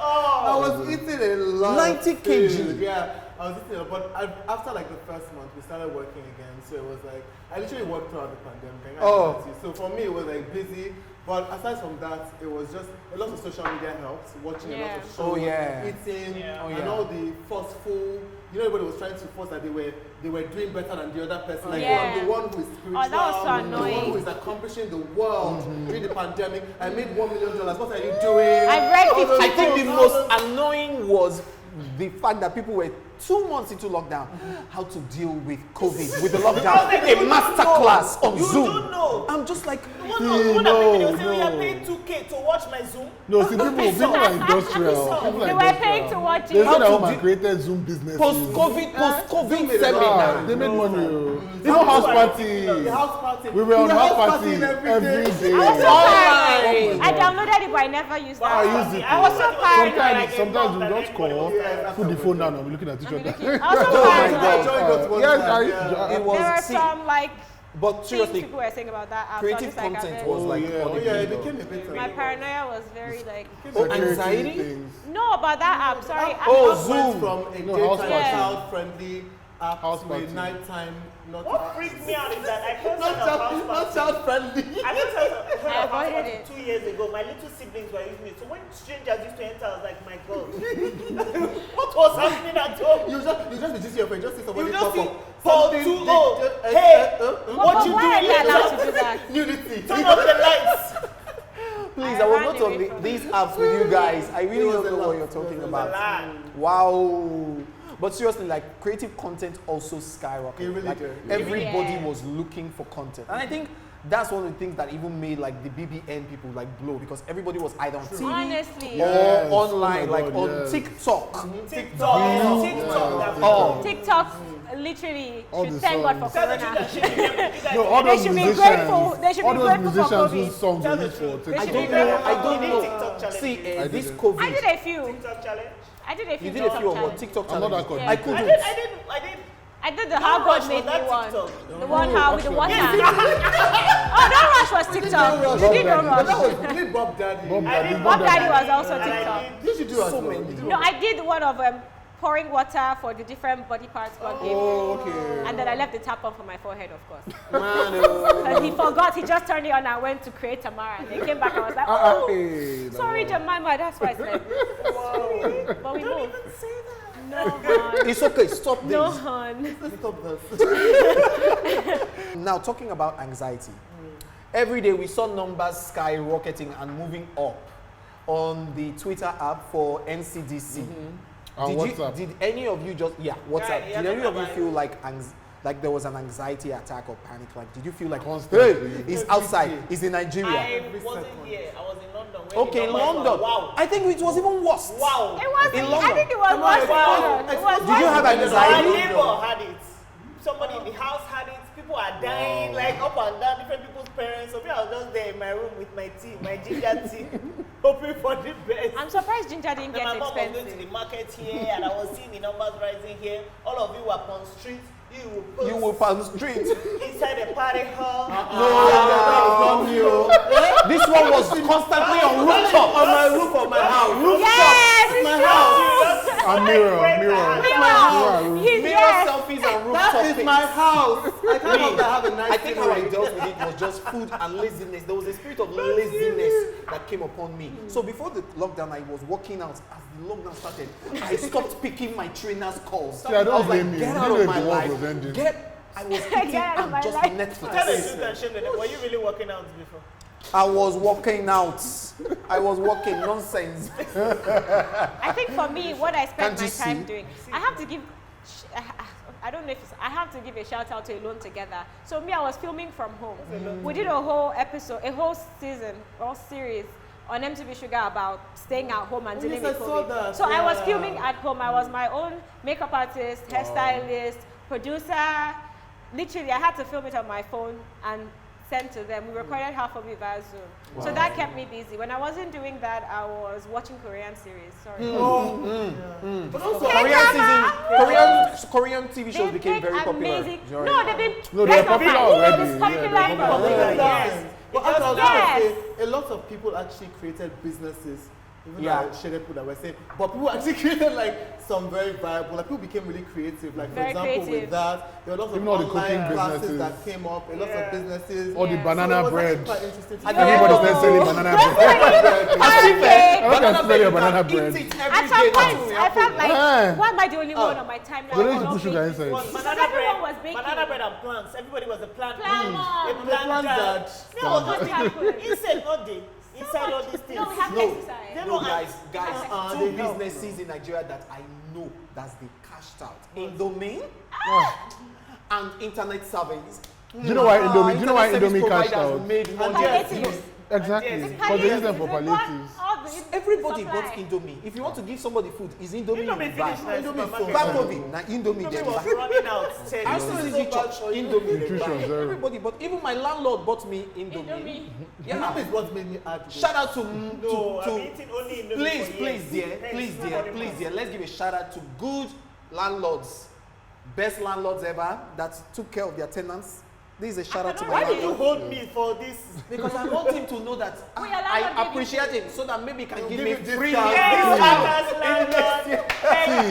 [SPEAKER 4] I was eating a lot.
[SPEAKER 1] 90
[SPEAKER 4] of food.
[SPEAKER 1] kg.
[SPEAKER 4] Yeah, I was eating a lot. But after like the first month, we started working again. So it was like, I literally worked throughout the pandemic.
[SPEAKER 1] Oh.
[SPEAKER 4] So for me, it was like busy. But aside from that, it was just a lot of social media helps, watching a lot of shows,
[SPEAKER 1] Oh, yeah.
[SPEAKER 4] eating,
[SPEAKER 1] Oh,
[SPEAKER 4] and
[SPEAKER 1] yeah.
[SPEAKER 4] all the forceful. You know, everybody was trying to force that they were doing better than the other person. Like,
[SPEAKER 5] Yeah.
[SPEAKER 4] I'm the one who is spiritual,
[SPEAKER 5] Oh, that was so
[SPEAKER 4] the one
[SPEAKER 5] annoying.
[SPEAKER 4] who is accomplishing the world during the pandemic. I made $1 million. What are you doing?
[SPEAKER 5] I read
[SPEAKER 4] All those
[SPEAKER 5] 50.
[SPEAKER 1] I think the
[SPEAKER 4] things,
[SPEAKER 1] most
[SPEAKER 4] all those-
[SPEAKER 1] annoying was the fact that people were 2 months into lockdown. How to deal with COVID, with the lockdown. A masterclass on
[SPEAKER 2] You
[SPEAKER 1] Zoom.
[SPEAKER 2] don't know.
[SPEAKER 1] I'm just like,
[SPEAKER 2] One that made me say,
[SPEAKER 3] no.
[SPEAKER 2] we are paying 2K to watch my Zoom.
[SPEAKER 3] No, see, people are industrial. People
[SPEAKER 5] They
[SPEAKER 3] are
[SPEAKER 5] were paying to
[SPEAKER 3] industrial.
[SPEAKER 5] watch
[SPEAKER 3] They
[SPEAKER 5] it.
[SPEAKER 3] said
[SPEAKER 1] How
[SPEAKER 3] that
[SPEAKER 1] to
[SPEAKER 3] home and
[SPEAKER 1] do-
[SPEAKER 3] created Zoom businesses.
[SPEAKER 1] post-COVID
[SPEAKER 4] Zoom
[SPEAKER 1] seminar.
[SPEAKER 3] They made money. oh. Even
[SPEAKER 2] How
[SPEAKER 3] house
[SPEAKER 2] to-
[SPEAKER 3] party.
[SPEAKER 4] The house party.
[SPEAKER 3] We were on house party
[SPEAKER 4] partying
[SPEAKER 3] every day.
[SPEAKER 5] I was so
[SPEAKER 1] Alright.
[SPEAKER 5] paranoid. I downloaded it, but I never used
[SPEAKER 3] I
[SPEAKER 5] that.
[SPEAKER 3] used it.
[SPEAKER 5] I was so paranoid.
[SPEAKER 3] Sometimes we just call, put the phone down and be looking at each other.
[SPEAKER 5] I was so
[SPEAKER 1] Oh my
[SPEAKER 5] paranoid.
[SPEAKER 1] God.
[SPEAKER 3] Yes,
[SPEAKER 1] It was
[SPEAKER 5] There were
[SPEAKER 1] see,
[SPEAKER 5] some like
[SPEAKER 1] but
[SPEAKER 5] things
[SPEAKER 1] seriously,
[SPEAKER 5] people were saying about that app.
[SPEAKER 1] creative
[SPEAKER 5] so I was just
[SPEAKER 1] content
[SPEAKER 5] like,
[SPEAKER 1] was like
[SPEAKER 3] yeah.
[SPEAKER 1] on the
[SPEAKER 4] Oh yeah, it
[SPEAKER 1] window.
[SPEAKER 4] became a bit.
[SPEAKER 5] my paranoia was very like
[SPEAKER 1] anxiety?
[SPEAKER 3] Things.
[SPEAKER 5] no about that app. Sorry.
[SPEAKER 1] Oh,
[SPEAKER 5] I-
[SPEAKER 1] Zoom.
[SPEAKER 4] From a
[SPEAKER 3] No, house
[SPEAKER 4] daytime
[SPEAKER 5] party.
[SPEAKER 4] child-friendly app
[SPEAKER 3] House
[SPEAKER 4] to a
[SPEAKER 3] party.
[SPEAKER 4] nighttime not.
[SPEAKER 2] What freaked me out is that I first
[SPEAKER 4] Not
[SPEAKER 2] heard of house
[SPEAKER 4] child, not
[SPEAKER 2] party.
[SPEAKER 4] child-friendly.
[SPEAKER 2] I first heard of
[SPEAKER 5] I
[SPEAKER 2] house
[SPEAKER 5] avoided
[SPEAKER 2] party
[SPEAKER 5] it.
[SPEAKER 2] 2 years ago. My little siblings were using it. So when strangers used to enter, I was like, my God. What was happening at home?
[SPEAKER 4] You just be just your friend, just see somebody
[SPEAKER 2] You just
[SPEAKER 4] pop
[SPEAKER 2] see
[SPEAKER 4] up.
[SPEAKER 2] Paul
[SPEAKER 4] Something
[SPEAKER 2] 2-0.
[SPEAKER 4] big,
[SPEAKER 2] Hey,
[SPEAKER 5] But
[SPEAKER 2] what you
[SPEAKER 5] why are
[SPEAKER 2] doing?
[SPEAKER 5] they allowed to do that?
[SPEAKER 4] Unity.
[SPEAKER 2] Turn off the lights.
[SPEAKER 1] Please,
[SPEAKER 5] I
[SPEAKER 1] I was
[SPEAKER 5] ran
[SPEAKER 1] not
[SPEAKER 5] away
[SPEAKER 1] on
[SPEAKER 5] from
[SPEAKER 1] these apps with you guys. I really
[SPEAKER 4] It was
[SPEAKER 1] don't
[SPEAKER 4] a
[SPEAKER 1] know
[SPEAKER 4] lot.
[SPEAKER 1] what you're talking
[SPEAKER 4] It was a
[SPEAKER 1] about.
[SPEAKER 2] Lie.
[SPEAKER 1] Wow. But seriously, like creative content also skyrocketed.
[SPEAKER 4] It really
[SPEAKER 1] like
[SPEAKER 4] did.
[SPEAKER 1] everybody
[SPEAKER 5] Yeah.
[SPEAKER 1] was looking for content. And I think that's one of the things that even made like the BBN people like blow because everybody was either on TV
[SPEAKER 5] Honestly.
[SPEAKER 3] Yes.
[SPEAKER 1] or online,
[SPEAKER 3] Oh my
[SPEAKER 1] like
[SPEAKER 3] God,
[SPEAKER 1] on
[SPEAKER 3] yes.
[SPEAKER 1] TikTok.
[SPEAKER 2] TikTok.
[SPEAKER 3] Yeah.
[SPEAKER 2] TikTok.
[SPEAKER 1] Oh.
[SPEAKER 5] TikTok literally
[SPEAKER 3] All
[SPEAKER 5] should
[SPEAKER 3] the
[SPEAKER 5] thank God for
[SPEAKER 3] songs.
[SPEAKER 2] Tell the
[SPEAKER 5] Corona.
[SPEAKER 2] children, you guys
[SPEAKER 3] No, all
[SPEAKER 5] They
[SPEAKER 3] those
[SPEAKER 5] should be
[SPEAKER 3] musicians,
[SPEAKER 5] grateful. They should be
[SPEAKER 3] all those
[SPEAKER 5] grateful for
[SPEAKER 3] musicians
[SPEAKER 5] COVID.
[SPEAKER 3] whose songs
[SPEAKER 2] Tell
[SPEAKER 3] were
[SPEAKER 2] the
[SPEAKER 3] used for
[SPEAKER 2] truth.
[SPEAKER 5] They
[SPEAKER 3] TikTok.
[SPEAKER 5] should
[SPEAKER 1] I
[SPEAKER 5] be
[SPEAKER 1] don't know.
[SPEAKER 5] grateful
[SPEAKER 1] I
[SPEAKER 5] for
[SPEAKER 1] don't
[SPEAKER 2] Any
[SPEAKER 1] know.
[SPEAKER 2] TikTok challenge?
[SPEAKER 1] See,
[SPEAKER 3] I
[SPEAKER 1] this
[SPEAKER 3] didn't.
[SPEAKER 1] COVID.
[SPEAKER 5] I did a few.
[SPEAKER 2] TikTok challenge?
[SPEAKER 5] I did a few.
[SPEAKER 1] You did a few of what
[SPEAKER 5] challenges.
[SPEAKER 1] TikTok
[SPEAKER 3] I'm not that
[SPEAKER 1] challenges.
[SPEAKER 5] Yeah.
[SPEAKER 1] I couldn't.
[SPEAKER 2] I did.
[SPEAKER 5] I did the how God made me
[SPEAKER 2] that
[SPEAKER 5] one.
[SPEAKER 2] TikTok.
[SPEAKER 5] The one how with the water.
[SPEAKER 3] actually.
[SPEAKER 5] Oh, Don't Rush was TikTok. You did Don't
[SPEAKER 4] But that
[SPEAKER 5] Rush.
[SPEAKER 4] was you did Bob Daddy.
[SPEAKER 3] Bob
[SPEAKER 2] I
[SPEAKER 3] Daddy,
[SPEAKER 2] did
[SPEAKER 5] Bob Daddy
[SPEAKER 3] Daddy.
[SPEAKER 5] was also
[SPEAKER 2] And I
[SPEAKER 5] TikTok.
[SPEAKER 2] did-
[SPEAKER 4] You should do as
[SPEAKER 1] So
[SPEAKER 4] well.
[SPEAKER 1] many.
[SPEAKER 4] You do
[SPEAKER 5] No, I did one of pouring water for the different body parts God gave me.
[SPEAKER 3] Okay.
[SPEAKER 5] And then I left the tap on for my forehead, of course.
[SPEAKER 1] Man,
[SPEAKER 5] Because he forgot, he just turned it on and went to create Tamara. And he came back and was like, oh,
[SPEAKER 3] Hey,
[SPEAKER 5] sorry, Jemima, that's why I said.
[SPEAKER 2] Wow.
[SPEAKER 5] But we
[SPEAKER 2] Don't
[SPEAKER 5] moved.
[SPEAKER 2] even say that.
[SPEAKER 5] No, hon.
[SPEAKER 1] it's okay. Stop this.
[SPEAKER 5] No, hon.
[SPEAKER 4] Stop this.
[SPEAKER 1] Now, talking about anxiety, every day we saw numbers skyrocketing and moving up on the Twitter app for NCDC.
[SPEAKER 3] And WhatsApp.
[SPEAKER 1] Did any of you just WhatsApp?
[SPEAKER 2] Yeah,
[SPEAKER 1] Did any of you
[SPEAKER 2] about
[SPEAKER 1] feel like there was an anxiety attack or panic? Like, did you feel like
[SPEAKER 3] Constantly.
[SPEAKER 1] hey, he's outside, he's in Nigeria?
[SPEAKER 2] I wasn't here. I was in London. When
[SPEAKER 1] Okay,
[SPEAKER 2] the
[SPEAKER 1] in
[SPEAKER 2] numbers were-
[SPEAKER 1] London.
[SPEAKER 2] Wow.
[SPEAKER 1] I think it was even worse.
[SPEAKER 2] Wow.
[SPEAKER 5] It was,
[SPEAKER 1] In
[SPEAKER 5] I
[SPEAKER 1] London.
[SPEAKER 5] think it was
[SPEAKER 4] Come on,
[SPEAKER 5] worse.
[SPEAKER 2] wow.
[SPEAKER 5] It was
[SPEAKER 1] Did you have
[SPEAKER 5] worse.
[SPEAKER 1] anxiety?
[SPEAKER 2] My neighbor had it. Somebody in the house had it. People are dying, like up and down, different people's parents. So me, I was just there in my room with my tea, my ginger tea, hoping for the best.
[SPEAKER 5] I'm surprised ginger didn't
[SPEAKER 2] Then
[SPEAKER 5] get
[SPEAKER 2] my mom was going to
[SPEAKER 5] expensive.
[SPEAKER 2] the market here, and I was seeing the numbers rising here. All of you were on street.
[SPEAKER 1] You will pass street.
[SPEAKER 2] inside the party hall.
[SPEAKER 1] This one was constantly on rooftop.
[SPEAKER 4] On my roof of my house.
[SPEAKER 5] Yes!
[SPEAKER 4] My house.
[SPEAKER 3] A mirror.
[SPEAKER 5] Mirror!
[SPEAKER 1] Mirror
[SPEAKER 5] Yes!
[SPEAKER 1] selfies and rooftop
[SPEAKER 4] That is
[SPEAKER 1] pics.
[SPEAKER 4] my house. I can't help but have a nice
[SPEAKER 1] I think how I
[SPEAKER 4] scenery.
[SPEAKER 1] dealt with it was just food and laziness. There was a spirit of laziness that came upon me. So before the lockdown, I was working out. As the lockdown started, I stopped picking my trainer's calls.
[SPEAKER 3] See, I don't
[SPEAKER 1] was like,
[SPEAKER 3] blame you.
[SPEAKER 1] get
[SPEAKER 3] You
[SPEAKER 1] out
[SPEAKER 3] know
[SPEAKER 1] of
[SPEAKER 3] the
[SPEAKER 1] my
[SPEAKER 3] world
[SPEAKER 1] life.
[SPEAKER 3] was ending.
[SPEAKER 1] I was eating
[SPEAKER 5] out of
[SPEAKER 1] and
[SPEAKER 5] my
[SPEAKER 1] just
[SPEAKER 5] life.
[SPEAKER 2] Tell the
[SPEAKER 1] Netflix.
[SPEAKER 2] truth and shame them. Were you really working out before?
[SPEAKER 1] I was working out. I was working nonsense.
[SPEAKER 5] I think for me, what I spend
[SPEAKER 1] Can't
[SPEAKER 5] my
[SPEAKER 1] you
[SPEAKER 5] time
[SPEAKER 1] see?
[SPEAKER 5] doing, I have to give, I don't know if it's, I have to give a shout out to Alone Together. So me, I was filming from home. We did a whole episode, a whole season or series on MTV Sugar about staying at home and dealing
[SPEAKER 4] yes,
[SPEAKER 5] with
[SPEAKER 4] I saw
[SPEAKER 5] COVID.
[SPEAKER 4] that,
[SPEAKER 5] So I was
[SPEAKER 4] yeah.
[SPEAKER 5] filming at home. I was my own makeup artist, hairstylist, producer. Literally, I had to film it on my phone and send to them. We recorded half of it via Zoom. So that kept me busy. When I wasn't doing that, I was watching Korean series. Sorry.
[SPEAKER 4] But also,
[SPEAKER 1] Korean TV shows
[SPEAKER 5] They've
[SPEAKER 1] became
[SPEAKER 5] made
[SPEAKER 1] very popular.
[SPEAKER 5] amazing.
[SPEAKER 1] during
[SPEAKER 5] No,
[SPEAKER 1] that.
[SPEAKER 5] they've been.
[SPEAKER 3] No, they're
[SPEAKER 5] let's not
[SPEAKER 3] popular
[SPEAKER 5] fight.
[SPEAKER 3] already.
[SPEAKER 5] It's
[SPEAKER 3] Yeah,
[SPEAKER 5] popular
[SPEAKER 3] they're
[SPEAKER 5] for
[SPEAKER 3] popular.
[SPEAKER 5] me.
[SPEAKER 2] Yes.
[SPEAKER 4] But as I was
[SPEAKER 5] Yes.
[SPEAKER 4] going to say, a lot of people actually created businesses. Even
[SPEAKER 1] Yeah.
[SPEAKER 4] like shaded people that were saying, but people actually created like some very viable. Like people became really creative. Like for
[SPEAKER 5] Very
[SPEAKER 4] example,
[SPEAKER 5] creative.
[SPEAKER 4] with that, there were lots of
[SPEAKER 3] Even all the
[SPEAKER 4] online
[SPEAKER 3] cooking
[SPEAKER 4] classes
[SPEAKER 3] businesses.
[SPEAKER 4] that came up. A lot of businesses.
[SPEAKER 3] All the
[SPEAKER 5] Yeah.
[SPEAKER 3] banana
[SPEAKER 4] So it was
[SPEAKER 3] bread.
[SPEAKER 4] actually quite interesting. to
[SPEAKER 3] Everybody
[SPEAKER 5] No.
[SPEAKER 3] started selling banana bread.
[SPEAKER 5] Okay.
[SPEAKER 3] I can smell your banana bread.
[SPEAKER 5] At some point, I felt like,
[SPEAKER 3] Eh.
[SPEAKER 5] why am I the only one on my timeline?
[SPEAKER 3] They don't
[SPEAKER 5] who
[SPEAKER 3] need to put sugar
[SPEAKER 5] bake?
[SPEAKER 3] inside.
[SPEAKER 2] Was
[SPEAKER 5] Because
[SPEAKER 2] banana
[SPEAKER 5] everyone was
[SPEAKER 2] bread,
[SPEAKER 5] baking.
[SPEAKER 2] banana bread and plants. Everybody was a plant.
[SPEAKER 5] Plant mom.
[SPEAKER 2] A
[SPEAKER 4] The
[SPEAKER 2] plant
[SPEAKER 4] plant
[SPEAKER 2] dad.
[SPEAKER 4] dad.
[SPEAKER 2] No,
[SPEAKER 5] What
[SPEAKER 2] nothing.
[SPEAKER 5] happened?
[SPEAKER 2] Inside all day. Inside all these things.
[SPEAKER 5] No, we have
[SPEAKER 1] No.
[SPEAKER 5] exercise.
[SPEAKER 2] They
[SPEAKER 1] No,
[SPEAKER 2] don't
[SPEAKER 1] guys,
[SPEAKER 4] they
[SPEAKER 1] two
[SPEAKER 4] help.
[SPEAKER 1] businesses in Nigeria that I know that they cashed out. Indomie and internet surveys.
[SPEAKER 3] Do you know why Indomie? Do you know why
[SPEAKER 1] Internet service
[SPEAKER 3] Indomie cashed
[SPEAKER 1] providers
[SPEAKER 3] out?
[SPEAKER 1] made
[SPEAKER 4] And
[SPEAKER 1] money.
[SPEAKER 5] Palliatives.
[SPEAKER 3] Exactly.
[SPEAKER 2] Yes.
[SPEAKER 3] Because they use them for
[SPEAKER 5] They bought
[SPEAKER 3] palliatives.
[SPEAKER 5] all the
[SPEAKER 1] Everybody
[SPEAKER 5] supply.
[SPEAKER 1] bought Indomie. If you want to give somebody food, is Indomie
[SPEAKER 2] Indomie
[SPEAKER 1] you buy.
[SPEAKER 2] finished now. Supermarket.
[SPEAKER 1] Back COVID, now Indomie
[SPEAKER 2] Indomie
[SPEAKER 1] them
[SPEAKER 2] was
[SPEAKER 1] buy.
[SPEAKER 2] running out.
[SPEAKER 1] I still see church Indomie they
[SPEAKER 3] Nutrition
[SPEAKER 1] buy.
[SPEAKER 3] zero.
[SPEAKER 1] Everybody, but even my landlord bought me Indomie.
[SPEAKER 5] Indomie.
[SPEAKER 1] Yeah.
[SPEAKER 4] That is what made me add.
[SPEAKER 1] Shout out to
[SPEAKER 2] No, I'm eating only Indomie
[SPEAKER 1] please,
[SPEAKER 2] for
[SPEAKER 1] please,
[SPEAKER 2] years.
[SPEAKER 1] dear,
[SPEAKER 2] Hence,
[SPEAKER 1] please, dear,
[SPEAKER 2] nobody
[SPEAKER 1] please,
[SPEAKER 2] wants.
[SPEAKER 1] dear. Let's give a shout out to good landlords, best landlords ever that took care of their tenants. This is a shout out to my
[SPEAKER 2] Why did you
[SPEAKER 1] landlord.
[SPEAKER 2] hold me for this?
[SPEAKER 1] Because I want him to know that
[SPEAKER 5] Wait, your landlord
[SPEAKER 1] I
[SPEAKER 5] gave you
[SPEAKER 1] appreciate him so that maybe he can give me
[SPEAKER 4] give you
[SPEAKER 1] free.
[SPEAKER 4] discount.
[SPEAKER 2] Yes,
[SPEAKER 1] Yes.
[SPEAKER 2] landlord. Thank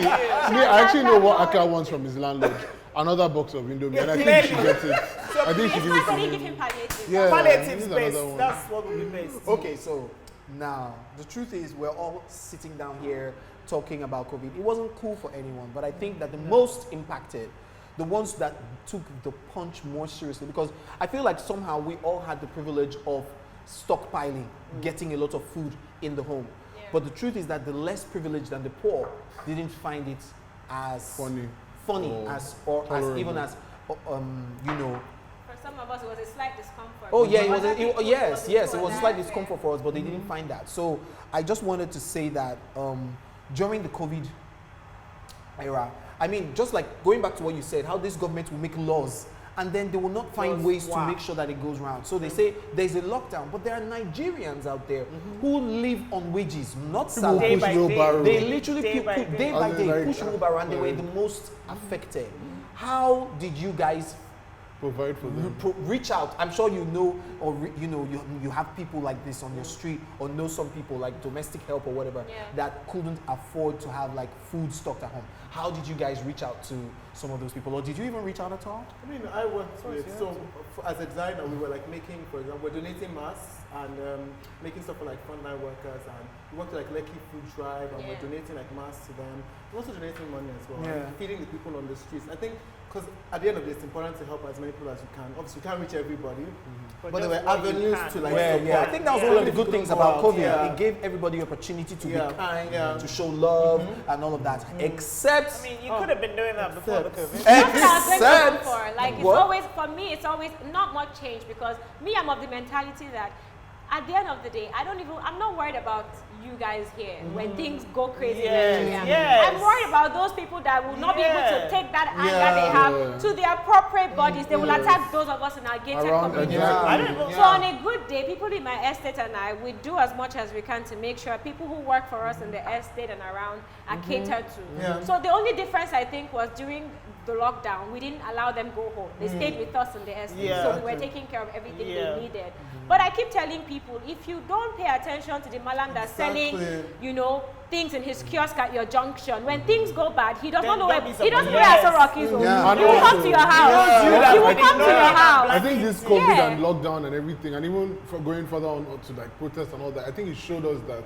[SPEAKER 2] you.
[SPEAKER 3] Me, I actually know what Aka wants from his landlord. Another box of Indomie, and I think she gets it. I think she
[SPEAKER 5] It's
[SPEAKER 3] gives
[SPEAKER 5] not
[SPEAKER 3] it to
[SPEAKER 5] really give
[SPEAKER 3] me.
[SPEAKER 5] him palliatives.
[SPEAKER 3] Yeah,
[SPEAKER 2] Palliatives
[SPEAKER 3] this is
[SPEAKER 2] best.
[SPEAKER 3] another one.
[SPEAKER 2] That's what would be best.
[SPEAKER 1] Okay, so now the truth is we're all sitting down here talking about COVID. It wasn't cool for anyone, but I think that the most impacted, the ones that took the punch more seriously, because I feel like somehow we all had the privilege of stockpiling, getting a lot of food in the home.
[SPEAKER 5] Yeah.
[SPEAKER 1] But the truth is that the less privileged and the poor didn't find it as
[SPEAKER 3] Funny.
[SPEAKER 1] or as even
[SPEAKER 3] tolerable.
[SPEAKER 1] as you know.
[SPEAKER 5] For some of us, it was a slight discomfort.
[SPEAKER 1] Oh yeah,
[SPEAKER 5] Other people,
[SPEAKER 1] yes,
[SPEAKER 5] for the
[SPEAKER 1] yes, it
[SPEAKER 5] poor,
[SPEAKER 1] was a
[SPEAKER 5] that's
[SPEAKER 1] slight
[SPEAKER 5] fair.
[SPEAKER 1] discomfort for us, but they didn't find that. So I just wanted to say that during the COVID era, I mean, just like going back to what you said, how this government will make laws and then they will not find
[SPEAKER 2] Laws,
[SPEAKER 1] ways to
[SPEAKER 2] wow.
[SPEAKER 1] make sure that it goes around. So they say there's a lockdown, but there are Nigerians out there who live on wages, not
[SPEAKER 3] People
[SPEAKER 1] salary.
[SPEAKER 2] Day
[SPEAKER 3] push
[SPEAKER 2] by
[SPEAKER 3] wheelbarrow.
[SPEAKER 1] They literally
[SPEAKER 2] Day by
[SPEAKER 1] put
[SPEAKER 2] day.
[SPEAKER 1] day by
[SPEAKER 3] As in
[SPEAKER 1] day
[SPEAKER 3] like,
[SPEAKER 1] push wheelbarrow and they were the most affected. How did you guys
[SPEAKER 3] Provide for them.
[SPEAKER 1] Reach out. I'm sure you know, or you have people like this on your street, or know some people like domestic help or whatever that couldn't afford to have like food stocked at home. How did you guys reach out to some of those people, or did you even reach out at all?
[SPEAKER 4] I mean, I worked with, as a designer, we were like making, for example, we're donating masks and making stuff for like frontline workers, and we worked with like Lekki Food Drive, and we're donating like masks to them. We're also donating money as well, and feeding the people on the streets. I think, because at the end of the day, it's important to help as many people as you can. Obviously, you can't reach everybody, but there were avenues to like support.
[SPEAKER 1] I think that was one of the good things about COVID. It gave everybody opportunity to be kind, to show love, and all of that. Except,
[SPEAKER 2] I mean, you could have been doing that before the COVID.
[SPEAKER 1] Except,
[SPEAKER 5] it's always, for me, it's always not much change, because me, I'm of the mentality that at the end of the day, I'm not worried about you guys here when things go crazy in Nigeria. I'm worried about those people that will not be able to take that anger they have to the appropriate bodies. They will attack those of us in our gated community. So on a good day, people in my estate and I, we do as much as we can to make sure people who work for us in the estate and around are catered to. So the only difference, I think, was during the lockdown, we didn't allow them go home. They stayed with us in the estate, so we were taking care of everything they needed. But I keep telling people, if you don't pay attention to the malam that's selling, things in his kiosk at your junction, when things go bad, he does not know where Asarok is. He will come to your house. He will come to your house.
[SPEAKER 3] I think this COVID and lockdown and everything, and even for going further on to like protests and all that, I think it showed us that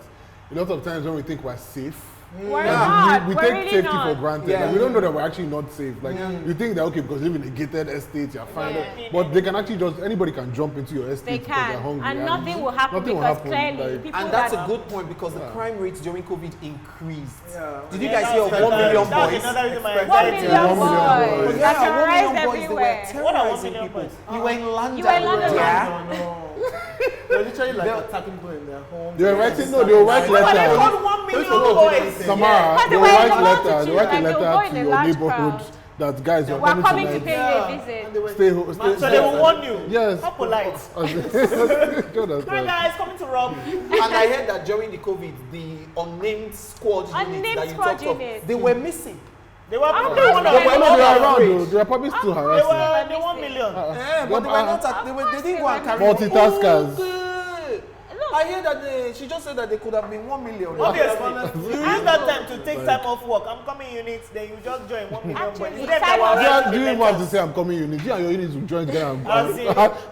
[SPEAKER 3] a lot of times when we think we're safe,
[SPEAKER 5] we're not.
[SPEAKER 3] we
[SPEAKER 5] we're
[SPEAKER 3] take
[SPEAKER 5] really
[SPEAKER 3] safety
[SPEAKER 5] not.
[SPEAKER 3] for granted. Like, we don't know that we're actually not safe. Like you think that okay, because you live in a gated estate, you're fine. But they can actually anybody can jump into your estate because they're hungry.
[SPEAKER 5] And nothing will happen because clearly people.
[SPEAKER 1] And that's a good point, because the crime rates during COVID increased. Did you guys hear of 1 million boys?
[SPEAKER 5] 1 million boys.
[SPEAKER 1] Yeah,
[SPEAKER 5] Terrorized
[SPEAKER 1] 1 million boys. They were
[SPEAKER 5] everywhere.
[SPEAKER 1] terrorizing people. You were in London.
[SPEAKER 5] You were in London.
[SPEAKER 4] They're literally like attacking people in their home.
[SPEAKER 3] They were writing letters.
[SPEAKER 2] 1 million boys.
[SPEAKER 3] Samara, they were writing letters to your neighborhood
[SPEAKER 5] crowd.
[SPEAKER 3] that guys are
[SPEAKER 5] coming to pay you a visit.
[SPEAKER 3] Stay home.
[SPEAKER 2] So they will warn you.
[SPEAKER 3] Yes.
[SPEAKER 2] How polite. Come guys, coming to rob.
[SPEAKER 1] And I heard that during the COVID, the unnamed squad units that you talked of, they were missing.
[SPEAKER 2] They were
[SPEAKER 3] around though. They were probably still harassing.
[SPEAKER 2] They 1 million.
[SPEAKER 1] But they were not. They didn't go and carry
[SPEAKER 3] multitaskers.
[SPEAKER 1] I hear that she just said that they could have been 1 million.
[SPEAKER 2] Obviously, you use that time to take time off work. I'm coming units, then you just join 1 million.
[SPEAKER 5] Actually,
[SPEAKER 3] Do you want to say I'm coming unit? You and your units will join together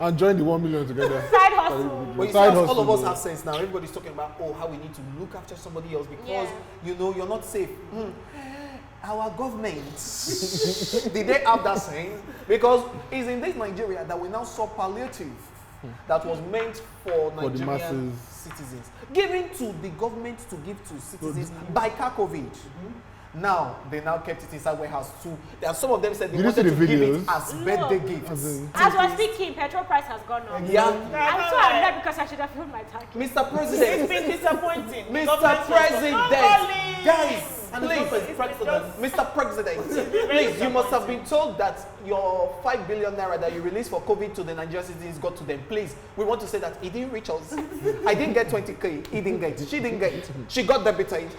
[SPEAKER 3] and join the 1 million together.
[SPEAKER 5] Side hustle.
[SPEAKER 1] But you see, all of us have sense now. Everybody's talking about how we need to look after somebody else because you're not safe. Our government, did they have that sense? Because it's in this Nigeria that we now saw palliative that was meant for Nigerian citizens, given to the government to give to citizens by car COVID. Now, they now kept it inside warehouse too. There are some of them said they wanted to give it as birthday gifts.
[SPEAKER 5] As we're speaking, petrol price has gone up.
[SPEAKER 1] Yeah.
[SPEAKER 5] I'm so upset because I should have filled my tank.
[SPEAKER 1] Mr. President.
[SPEAKER 2] It's been disappointing.
[SPEAKER 1] Mr. President. Guys. Please, Mr. President, please, you must have been told that your 5 billion naira that you released for COVID to the Nigerian citizens got to them. Please, we want to say that it didn't reach us. I didn't get 20K. He didn't get. She didn't get. She got debited.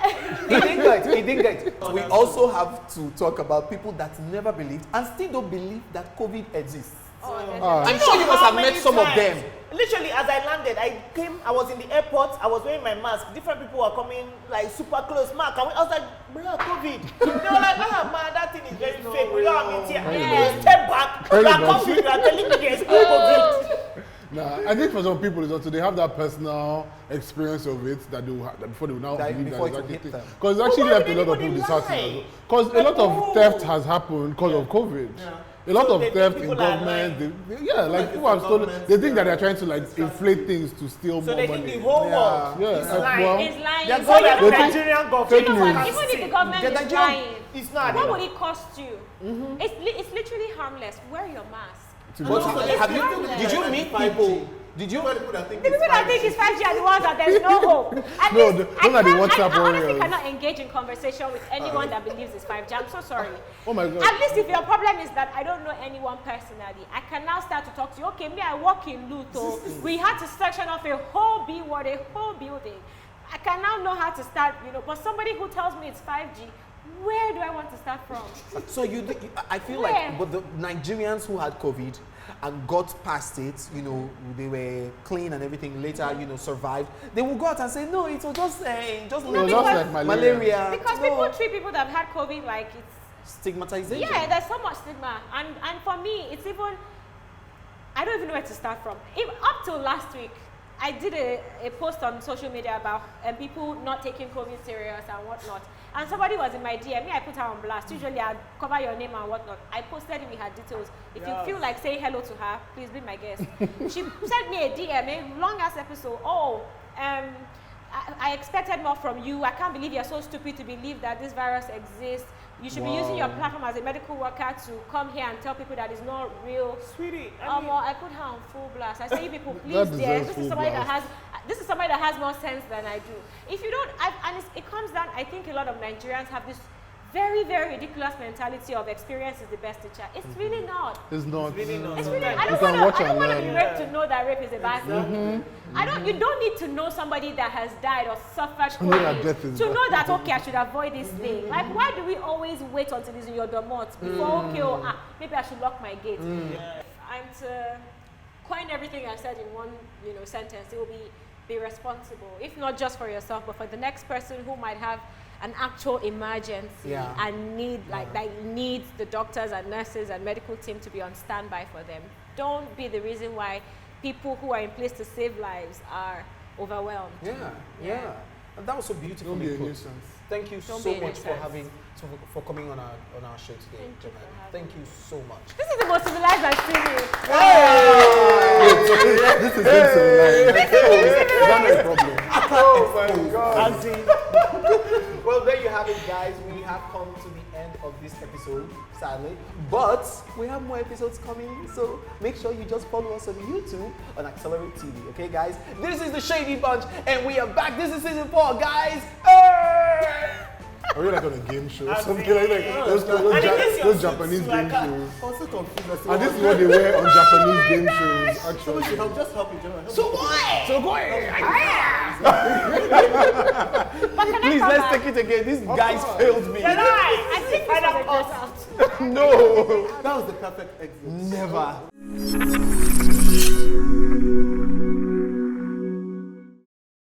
[SPEAKER 1] He didn't get. He didn't get. We also have to talk about people that never believed and still don't believe that COVID exists. I'm sure you must have met some of them.
[SPEAKER 2] Literally, as I landed, I was in the airport, I was wearing my mask. Different people were coming like super close. Mark, I was like, bro, COVID. They were like, man, that thing is very fake. We don't have it here. Step back. You are telling me there's no COVID.
[SPEAKER 3] Nah, I think for some people it's also they have that personal experience of it that they will have, that before they will now believe that it's actually thing. Because it's actually left a lot of people disheartened. Because a lot of theft has happened because of COVID. A lot of theft in government, like people have stolen. They think that they're trying to like inflate things to steal more money.
[SPEAKER 2] So they think the whole world is lying.
[SPEAKER 5] It's lying.
[SPEAKER 2] They're going like the Nigerian government.
[SPEAKER 5] Even if the government is lying,
[SPEAKER 2] it's not.
[SPEAKER 5] What would it cost you? It's literally harmless. Wear your mask.
[SPEAKER 1] Did you meet people? Did you?
[SPEAKER 5] The people that think it's 5G are the ones that there's no hope.
[SPEAKER 3] Those are the WhatsApp
[SPEAKER 5] I honestly
[SPEAKER 3] warriors.
[SPEAKER 5] cannot engage in conversation with anyone that believes it's 5G. I'm so sorry.
[SPEAKER 3] Oh my God.
[SPEAKER 5] At least if your problem is that I don't know anyone personally, I can now start to talk to you. Okay, me, I work in Luto. We had to section off a whole B ward, a whole building. I can now know how to start, but somebody who tells me it's 5G, where do I want to start from?
[SPEAKER 1] So I feel
[SPEAKER 5] Where?
[SPEAKER 1] like, but the Nigerians who had COVID and got past it, you know, they were clean and everything. Later, you know, survived. They will go out and say, no, it was just
[SPEAKER 3] It was
[SPEAKER 5] because-
[SPEAKER 3] just like malaria.
[SPEAKER 5] Because
[SPEAKER 1] No.
[SPEAKER 5] people treat people that have had COVID like it's
[SPEAKER 1] Stigmatization.
[SPEAKER 5] yeah, there's so much stigma, and for me, it's even I don't even know where to start from. Up till last week, I did a post on social media about people not taking COVID serious and whatnot. And somebody was in my DM. Me, I put her on blast. Usually, I'd cover your name and whatnot. I posted with her details. If you feel like saying hello to her, please be my guest. She sent me a DM, a long-ass episode. I expected more from you. I can't believe you're so stupid to believe that this virus exists. You should be using your platform as a medical worker to come here and tell people that it's not real.
[SPEAKER 2] Sweetie,
[SPEAKER 5] I put her on full blast. I say, you people,
[SPEAKER 3] That
[SPEAKER 5] please, dear,
[SPEAKER 3] deserves
[SPEAKER 5] this
[SPEAKER 3] full
[SPEAKER 5] is somebody
[SPEAKER 3] blast.
[SPEAKER 5] that has more sense than I do. If you don't, it comes down. I think a lot of Nigerians have this very, very ridiculous mentality of experience is the best teacher. It's really not.
[SPEAKER 3] It's not.
[SPEAKER 2] really not.
[SPEAKER 5] It's really.
[SPEAKER 3] You
[SPEAKER 5] I don't
[SPEAKER 3] can watch
[SPEAKER 5] want
[SPEAKER 3] and
[SPEAKER 5] to be
[SPEAKER 3] learn.
[SPEAKER 5] raped to know that rape is a bad thing. You don't need to know somebody that has died or suffered
[SPEAKER 3] know that
[SPEAKER 5] COVID
[SPEAKER 3] death is
[SPEAKER 5] to
[SPEAKER 3] bad.
[SPEAKER 5] know that okay, I should avoid this thing. Like, why do we always wait until it's in your domot before okay, maybe I should lock my gate? And to coin everything I said in one, sentence, it will be responsible, if not just for yourself, but for the next person who might have an actual emergency and needs the doctors and nurses and medical team to be on standby for them. Don't be the reason why people who are in place to save lives are overwhelmed.
[SPEAKER 1] Yeah. And that was so beautifully
[SPEAKER 3] Don't be a
[SPEAKER 1] put.
[SPEAKER 3] nuisance.
[SPEAKER 1] Thank you
[SPEAKER 5] Don't
[SPEAKER 1] so
[SPEAKER 5] be a
[SPEAKER 1] much for
[SPEAKER 5] nuisance.
[SPEAKER 1] for coming on our show today,
[SPEAKER 5] Thank you
[SPEAKER 1] Jemima.
[SPEAKER 5] for having
[SPEAKER 1] Thank you so much.
[SPEAKER 5] This is the most civilized I've seen you.
[SPEAKER 3] This is civilized. Is that not a problem?
[SPEAKER 1] Oh my God. Well, there you have it, guys. We have come to the end of this episode, sadly. But we have more episodes coming, so make sure you just follow us on YouTube on Accelerate TV. Okay, guys? This is the Shady Bunch, and we are back. This is season 4, guys.
[SPEAKER 3] Are we like on a game show?
[SPEAKER 2] I
[SPEAKER 3] Something
[SPEAKER 2] see.
[SPEAKER 3] like those
[SPEAKER 2] your
[SPEAKER 3] Japanese
[SPEAKER 2] suits,
[SPEAKER 3] game
[SPEAKER 2] like,
[SPEAKER 3] shows.
[SPEAKER 4] I'm so confused.
[SPEAKER 3] And this is what they wear on Japanese game shows, actually.
[SPEAKER 4] Just help me, Gemma.
[SPEAKER 1] So what?
[SPEAKER 3] So go ahead.
[SPEAKER 5] But can
[SPEAKER 1] Please,
[SPEAKER 5] I
[SPEAKER 1] let's
[SPEAKER 5] come
[SPEAKER 1] take it again. These guys failed me.
[SPEAKER 5] back? I think this was a great out.
[SPEAKER 1] No.
[SPEAKER 4] That was the perfect exit.
[SPEAKER 1] Never.